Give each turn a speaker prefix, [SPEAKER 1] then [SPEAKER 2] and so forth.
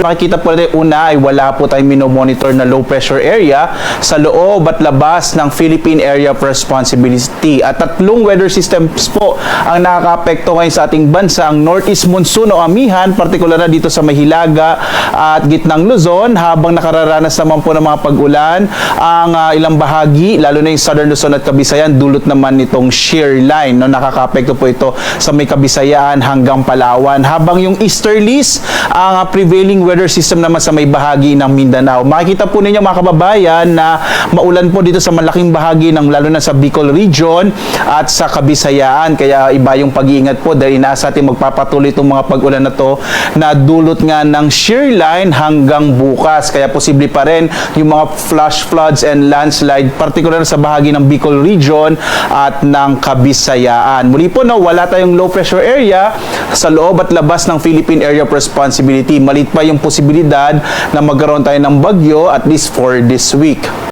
[SPEAKER 1] makikita po natin, una ay wala po tayong minomonitor na low pressure area sa loob at labas ng Philippine Area of Responsibility. At tatlong weather systems po ang nakaka-apekto ngayon sa ating bansa. Ang northeast monsoon o amihan, partikular na dito sa Mahilaga at gitnang Luzon, habang nakararanas naman po ng mga pag-ulan ang ilang bahagi, lalo na yung southern Luzon at Kabisayan, dulot naman nitong shear line. No? Nakaka-apekto po ito sa may Kabisayan hanggang Palawan. Habang yung easterlies, ang prevailing weather system naman sa may bahagi ng Mindanao. Makikita po ninyo mga kababayan na maulan po dito sa malaking bahagi ng lalo na sa Bicol region at sa Kabisayaan. Kaya iba yung pag-iingat po dahil inaasa natin magpapatuloy itong mga pag-ulan na to na dulot nga ng shear line hanggang bukas. Kaya posible pa rin yung mga flash floods and landslide, partikular sa bahagi ng Bicol region at ng Kabisayaan. Muli po, no, wala tayong low pressure area sa loob at labas ng Philippine Area of Responsibility. Malit pa yung posibilidad na magkaroon tayo ng bagyo at least for this week.